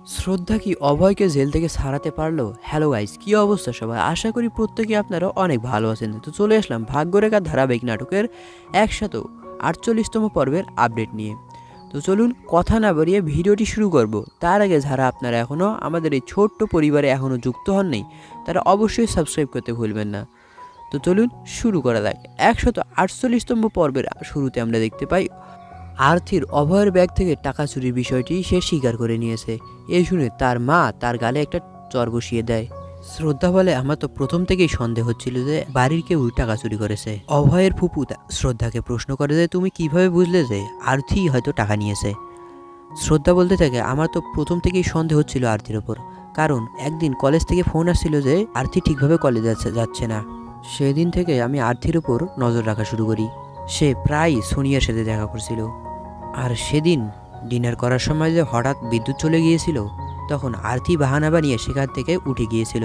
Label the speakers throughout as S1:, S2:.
S1: শ্রদ্ধা কি অভয়কে জেল থেকে ছাড়াতে পারলো? হ্যালো গাইস, কি অবস্থা সবাই? আশা করি প্রত্যেকে আপনারা অনেক ভালো আছেন। তো চলে আসলাম ভাগ্যরেখা ধারাবাহিক নাটকের 148তম পর্বের আপডেট নিয়ে। তো চলুন কথা না বাড়িয়ে ভিডিওটি শুরু করব। তার আগে যারা আপনারা এখনও আমাদের এই ছোট্ট পরিবারে এখনও যুক্ত হননি, তারা অবশ্যই সাবস্ক্রাইব করতে ভুলবেন না। তো চলুন শুরু করা যাক। 148তম পর্বের শুরুতে আমরা দেখতে পাই আরতির অভয়ের ব্যাগ থেকে টাকা চুরির বিষয়টি সে স্বীকার করে নিয়েছে। এই শুনে তার মা তার গালে একটা চর বসিয়ে দেয়। শ্রদ্ধা বলে, আমার তো প্রথম থেকেই সন্দেহ হচ্ছিল যে বাড়ির কেউ টাকা চুরি করেছে। অভয়ের ফুপু শ্রদ্ধাকে প্রশ্ন করে যে তুমি কিভাবে বুঝলে যে আরতি হয়তো টাকা নিয়েছে? শ্রদ্ধা বলতে থাকে, আমার তো প্রথম থেকেই সন্দেহ হচ্ছিল আরতির ওপর, কারণ একদিন কলেজ থেকে ফোন আসছিল যে আরতি ঠিকভাবে কলেজ যাচ্ছে না। সেদিন থেকে আমি আরতির ওপর নজর রাখা শুরু করি। সে প্রায় সোনিয়ার সাথে দেখা করছিল। আর সেদিন ডিনার করার সময় যে হঠাৎ বিদ্যুৎ চলে গিয়েছিল, তখন আরতি বাহানা বানিয়ে সেখান থেকে উঠে গিয়েছিল।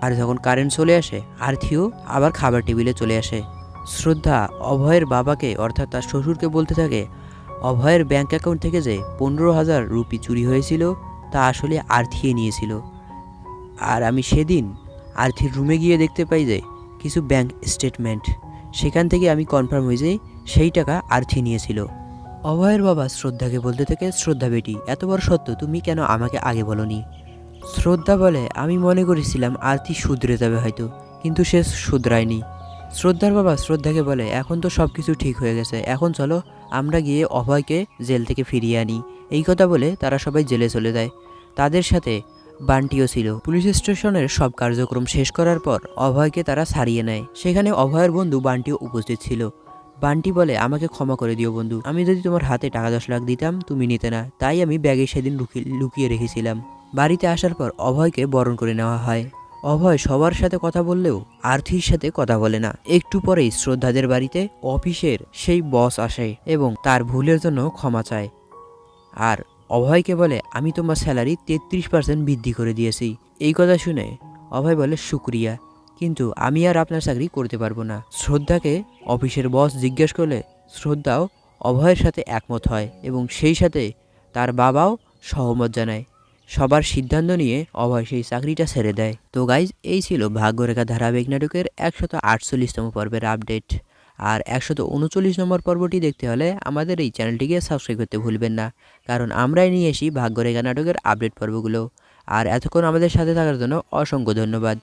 S1: আর যখন কারেন্ট চলে আসে, আরতিও আবার খাবার টেবিলে চলে আসে। শ্রদ্ধা অভয়ের বাবাকে অর্থাৎ তার শ্বশুরকে বলতে থাকে, অভয়ের ব্যাংক অ্যাকাউন্ট থেকে যে 15,000 রুপি চুরি হয়েছিল তা আসলে আরতিয়ে নিয়েছিল। আর আমি সেদিন আরতির রুমে গিয়ে দেখতে পাই যে কিছু ব্যাংক স্টেটমেন্ট, সেখান থেকে আমি কনফার্ম হই যে সেই টাকা আরতি নিয়েছিল। অভয়ের বাবা শ্রদ্ধাকে বলতে থাকে, শ্রদ্ধা বেটি, এত বড় সত্য তুমি কেন আমাকে আগে বলনি? শ্রদ্ধা বলে, আমি মনে করেছিলাম আরতি শুধরে যাবে হয়তো, কিন্তু সে শুধরায়নি। শ্রদ্ধার বাবা শ্রদ্ধাকে বলে, এখন তো সব কিছু ঠিক হয়ে গেছে, এখন চলো আমরা গিয়ে অভয়কে জেল থেকে ফিরিয়ে আনি। এই কথা বলে তারা সবাই জেলে চলে যায়। তাদের সাথে বান্টিও ছিল। পুলিশ স্টেশনের সব কার্যক্রম শেষ করার পর অভয়কে তারা ছাড়িয়ে নেয়। সেখানে অভয়ের বন্ধু বান্টিও উপস্থিত ছিল। বান্টি বলে, আমাকে ক্ষমা করে দিও বন্ধু, আমি যদি তোমার হাতে টাকা 10 লাখ দিতাম তুমি নিতে না, তাই আমি ব্যাগে সেদিন লুকিয়ে রেখেছিলাম। বাড়িতে আসার পর অভয়কে বরণ করে নেওয়া হয়। অভয় সবার সাথে কথা বললেও আরতির সাথে কথা বলে না। একটু পরেই শ্রদ্ধাদের বাড়িতে অফিসের সেই বস আসে এবং তার ভুলের জন্য ক্ষমা চায়। আর অভয়কে বলে, আমি তোমার স্যালারি 33% বৃদ্ধি করে দিয়েছি। এই কথা শুনে অভয় বলে, শুক্রিয়া, কিন্তু আমি আর আপনার চাকরি করতে পারবো না। শ্রদ্ধাকে অফিসের বস জিজ্ঞেস করলে শ্রদ্ধাও অভয়ের সাথে একমত হয় এবং সেই সাথে তার বাবাও সহমত জানায়। সবার সিদ্ধান্ত নিয়ে অভয় সেই চাকরিটা ছেড়ে দেয়। তো গাইজ, এই ছিল ভাগ্যরেখা ধারাবাহিক নাটকের 148তম পর্বের আপডেট। আর 139 নম্বর পর্বটি দেখতে হলে আমাদের এই চ্যানেলটিকে সাবস্ক্রাইব করতে ভুলবেন না, কারণ আমরাই নিয়ে আসি ভাগ্যরেখা নাটকের আপডেট পর্বগুলো। আর এতক্ষণ আমাদের সাথে থাকার জন্য অসংখ্য ধন্যবাদ।